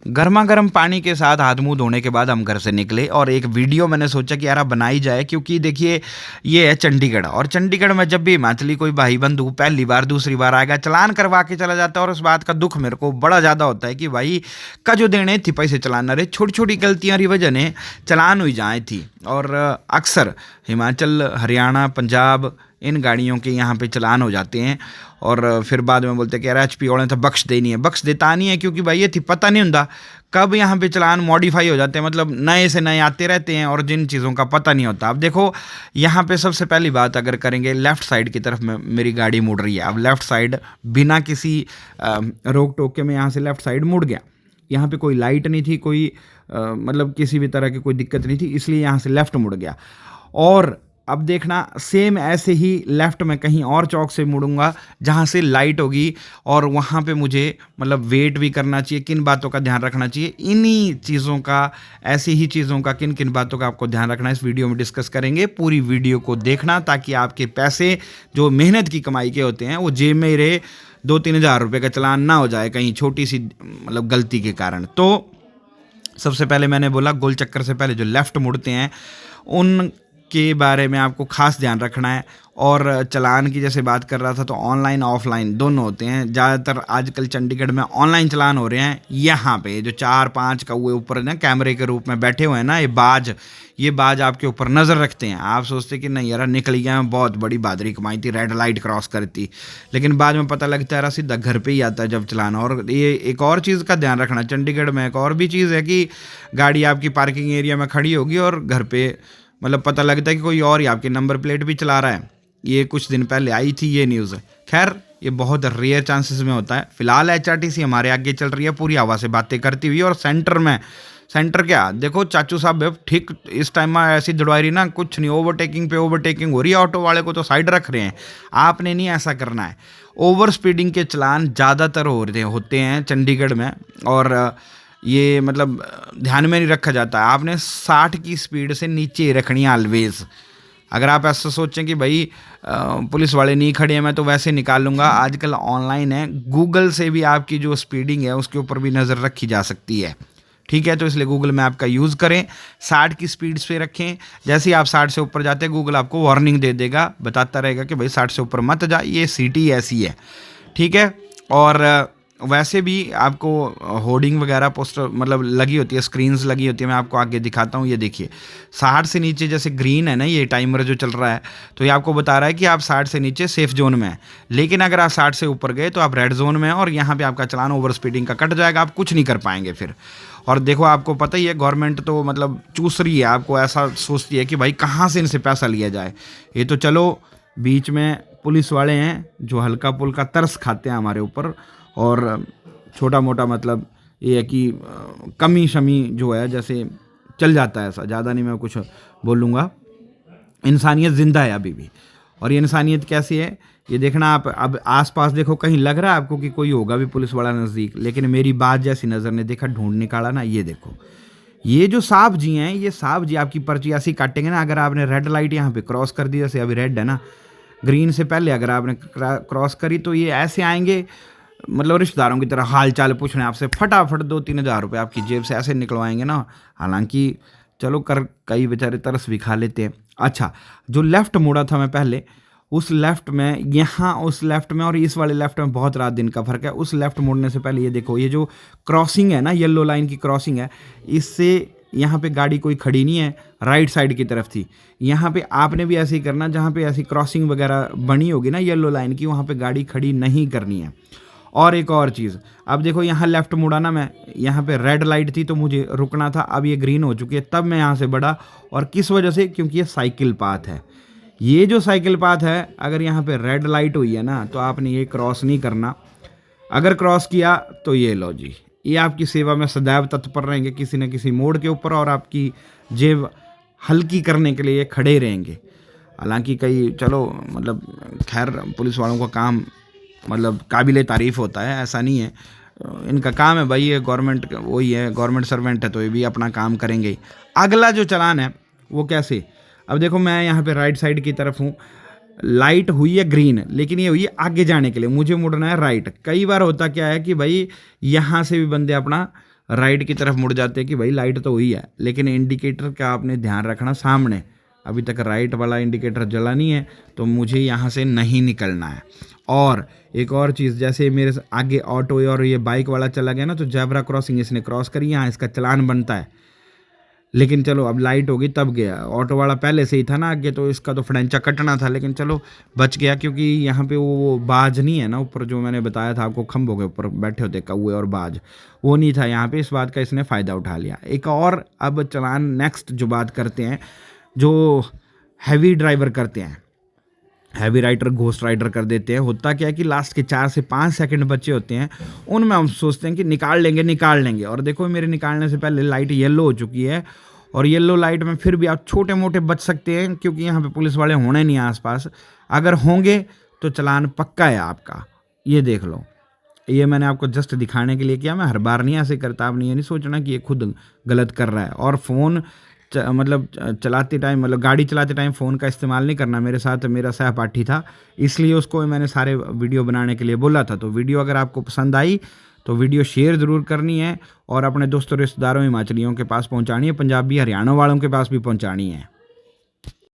गर्मा गर्म पानी के साथ हाथ मुंह धोने के बाद हम घर से निकले और एक वीडियो मैंने सोचा कि यार अब बनाई जाए, क्योंकि देखिए ये है चंडीगढ़, और चंडीगढ़ में जब भी हिमाचली कोई भाई बंधु पहली बार दूसरी बार आएगा चालान करवा के चला जाता है, और उस बात का दुख मेरे को बड़ा ज़्यादा होता है कि भाई का जो देने थी पैसे चलान रहे, छोटी छोटी गलतियाँ की वजह ने चलान हुई जाए थी। और अक्सर हिमाचल, हरियाणा, पंजाब इन गाड़ियों के यहाँ पे चलान हो जाते हैं, और फिर बाद में बोलते हैं कि यार HP वाले तो बख्श देनी है, बख्श देता नहीं है, क्योंकि भाई ये थी पता नहीं होता कब यहाँ पे चलान मॉडिफाई हो जाते हैं, मतलब नए से नए आते रहते हैं और जिन चीज़ों का पता नहीं होता। अब देखो यहाँ पे सबसे पहली बात अगर करेंगे, लेफ़्ट साइड की तरफ में मेरी गाड़ी मुड़ रही है। अब लेफ़्ट साइड बिना किसी रोक टोक के मैं यहाँ से लेफ़्ट साइड मुड़ गया। यहाँ पे कोई लाइट नहीं थी, कोई मतलब किसी भी तरह की कोई दिक्कत नहीं थी, इसलिए यहाँ से लेफ़्ट मुड़ गया। और अब देखना सेम ऐसे ही लेफ़्ट में कहीं और चौक से मुड़ूंगा जहाँ से लाइट होगी, और वहाँ पे मुझे मतलब वेट भी करना चाहिए, किन बातों का ध्यान रखना चाहिए, इन्हीं चीज़ों का, ऐसी ही चीज़ों का किन किन बातों का आपको ध्यान रखना है इस वीडियो में डिस्कस करेंगे। पूरी वीडियो को देखना ताकि आपके पैसे जो मेहनत की कमाई के होते हैं वो जेब में ही रहे, 2-3 हज़ार रुपये का चलान ना हो जाए कहीं छोटी सी मतलब गलती के कारण। तो सबसे पहले मैंने बोला गोल चक्कर से पहले जो लेफ़्ट मुड़ते हैं उन के बारे में आपको खास ध्यान रखना है। और चलान की जैसे बात कर रहा था, तो ऑनलाइन ऑफलाइन दोनों होते हैं। ज़्यादातर आजकल चंडीगढ़ में ऑनलाइन चलान हो रहे हैं। यहाँ पे जो 4-5 कौए ऊपर ना कैमरे के रूप में बैठे हुए हैं ना, ये बाज आपके ऊपर नज़र रखते हैं। आप सोचते कि नहीं यार निकल गया, मैं बहुत बड़ी बहादुरी कमाई थी, रेड लाइट क्रॉस करती, लेकिन बाद में पता लगता है यार सीधा घर पे ही आता है जब चलाना। और ये एक और चीज़ का ध्यान रखना, चंडीगढ़ में एक और भी चीज़ है कि गाड़ी आपकी पार्किंग एरिया में खड़ी होगी और घर पे मतलब पता लगता है कि कोई और ही आपकी नंबर प्लेट भी चला रहा है। ये कुछ दिन पहले आई थी ये न्यूज़। खैर ये बहुत रेयर चांसेस में होता है। फिलहाल HRTC हमारे आगे चल रही है पूरी हवा से बातें करती हुई, और सेंटर क्या देखो चाचू साहब ठीक इस टाइम में ऐसी दौड़ा रही ना, कुछ नहीं, ओवरटेकिंग पे ओवरटेकिंग हो रही है, ऑटो वाले को तो साइड रख रहे हैं। आपने नहीं ऐसा करना है। ओवर स्पीडिंग के चलान ज़्यादातर होते हैं चंडीगढ़ में, और ये मतलब ध्यान में नहीं रखा जाता है। आपने 60 की स्पीड से नीचे रखनी है ऑलवेज। अगर आप ऐसा सोचें कि भाई पुलिस वाले नहीं खड़े हैं मैं तो वैसे निकाल लूँगा, आजकल ऑनलाइन है, गूगल से भी आपकी जो स्पीडिंग है उसके ऊपर भी नज़र रखी जा सकती है। ठीक है, तो इसलिए गूगल मैप का यूज़ करें, 60 की स्पीड पे रखें। जैसे ही आप 60 से ऊपर जाते हैं गूगल आपको वार्निंग दे देगा, बताता रहेगा कि भाई 60 से ऊपर मत जा, ये सिटी ऐसी है। ठीक है, और वैसे भी आपको होर्डिंग वगैरह पोस्टर मतलब लगी होती है, स्क्रीन्स लगी होती है, मैं आपको आगे दिखाता हूँ। ये देखिए 60 से नीचे जैसे ग्रीन है ना, ये टाइमर जो चल रहा है, तो ये आपको बता रहा है कि आप 60 से नीचे सेफ जोन में हैं। लेकिन अगर आप 60 से ऊपर गए तो आप रेड जोन में हैं, और यहाँ पे आपका चलान ओवर स्पीडिंग का कट जाएगा, आप कुछ नहीं कर पाएंगे फिर। और देखो आपको पता ही है गवर्नमेंट तो मतलब चूस रही है, आपको ऐसा सोचती है कि भाई कहाँ से इनसे पैसा लिया जाए। ये तो चलो बीच में पुलिस वाले हैं जो हल्का पुल्का तरस खाते हैं हमारे ऊपर, और छोटा मोटा मतलब ये है कि कमी शमी जो है जैसे चल जाता है, ऐसा ज़्यादा नहीं मैं कुछ बोलूँगा। इंसानियत ज़िंदा है अभी भी, और ये इंसानियत कैसी है ये देखना आप। अब आसपास देखो, कहीं लग रहा है आपको कि कोई होगा भी पुलिस वाला नज़दीक, लेकिन मेरी बात जैसी नज़र ने देखा, ढूंढ निकाला ना। ये देखो, ये जो साहब जी हैं, ये साहब जी आपकी पर्ची ऐसी काटेंगे ना, अगर आपने रेड लाइट यहाँ पे क्रॉस कर दी, जैसे अभी रेड है ना, ग्रीन से पहले अगर आपने क्रॉस करी, तो ये ऐसे आएंगे मतलब रिश्तेदारों की तरह हाल चाल पूछने आपसे, फटाफट 2-3 हज़ार रुपये आपकी जेब से ऐसे निकलवाएंगे ना। हालांकि चलो कई बेचारे तरस भी खा लेते हैं। अच्छा, जो लेफ़्ट मुड़ा था मैं पहले, उस लेफ़्ट में यहाँ उस लेफ़्ट में और इस वाले लेफ़्ट में बहुत रात दिन का फ़र्क है। उस लेफ़्ट मुड़ने से पहले ये देखो, ये जो क्रॉसिंग है ना, येलो लाइन की क्रॉसिंग है, इससे यहाँ पे गाड़ी कोई खड़ी नहीं है, राइट साइड की तरफ थी। यहाँ पे आपने भी ऐसे ही करना, जहाँ पे ऐसी क्रॉसिंग वगैरह बनी होगी ना येलो लाइन की, वहाँ पे गाड़ी खड़ी नहीं करनी है। और एक और चीज़, अब देखो यहाँ लेफ़्ट मुड़ा ना मैं, यहाँ पे रेड लाइट थी तो मुझे रुकना था, अब ये ग्रीन हो चुकी है, तब मैं यहाँ से बढ़ा। और किस वजह से? क्योंकि ये साइकिल पाथ है। ये जो साइकिल पाथ है, अगर यहाँ पे रेड लाइट हुई है ना, तो आपने ये क्रॉस नहीं करना। अगर क्रॉस किया तो ये लो जी, ये आपकी सेवा में सदैव तत्पर रहेंगे किसी न किसी मोड़ के ऊपर, और आपकी जेब हल्की करने के लिए खड़े रहेंगे। हालांकि कई चलो मतलब खैर पुलिस वालों का काम मतलब काबिले तारीफ़ होता है, ऐसा नहीं है, इनका काम है भाई, ये गवर्नमेंट वही है, गवर्नमेंट सर्वेंट है तो ये भी अपना काम करेंगे ही। अगला जो चलान है वो कैसे? अब देखो मैं यहाँ पे राइट साइड की तरफ हूँ, लाइट हुई है ग्रीन, लेकिन ये हुई है आगे जाने के लिए, मुझे मुड़ना है राइट। कई बार होता क्या है कि भाई यहाँ से भी बंदे अपना राइट की तरफ मुड़ जाते हैं कि भाई लाइट तो हुई है, लेकिन इंडिकेटर का आपने ध्यान रखना सामने। अभी तक राइट वाला इंडिकेटर जला नहीं है तो मुझे यहाँ से नहीं निकलना है। और एक और चीज़, जैसे मेरे आगे ऑटो और ये बाइक वाला चला गया ना, तो जेब्रा क्रॉसिंग इसने क्रॉस करी, यहाँ इसका चालान बनता है। लेकिन चलो अब लाइट होगी तब गया, ऑटो वाला पहले से ही था ना आगे, तो इसका तो फ्रेंचा कटना था, लेकिन चलो बच गया, क्योंकि यहाँ पे वो बाज नहीं है ना ऊपर, जो मैंने बताया था आपको खंभों के ऊपर बैठे होते कौए और बाज, वो नहीं था यहाँ पे। इस बात का इसने फ़ायदा उठा लिया। एक और अब चलान नेक्स्ट जो बात करते हैं, जो हैवी ड्राइवर करते हैं, हैवी राइडर घोस्ट राइडर कर देते हैं। होता क्या है कि लास्ट के 4 से 5 सेकंड बचे होते हैं, उनमें हम सोचते हैं कि निकाल लेंगे, और देखो मेरे निकालने से पहले लाइट येलो हो चुकी है, और येलो लाइट में फिर भी आप छोटे मोटे बच सकते हैं, क्योंकि यहाँ पे पुलिस वाले होने नहीं आसपास। अगर होंगे तो चालान पक्का है आपका, ये देख लो। ये मैंने आपको जस्ट दिखाने के लिए किया, मैं हर बार नहीं ऐसे करता। आपने ये नहीं सोचना कि ये खुद गलत कर रहा है। और फ़ोन मतलब चलाते टाइम, मतलब गाड़ी चलाते टाइम फ़ोन का इस्तेमाल नहीं करना। मेरे साथ मेरा सहपाठी था, इसलिए उसको मैंने सारे वीडियो बनाने के लिए बोला था। तो वीडियो अगर आपको पसंद आई तो वीडियो शेयर ज़रूर करनी है, और अपने दोस्तों रिश्तेदारों हिमाचलियों के पास पहुंचानी है, पंजाबी हरियाणा वालों के पास भी पहुंचानी है।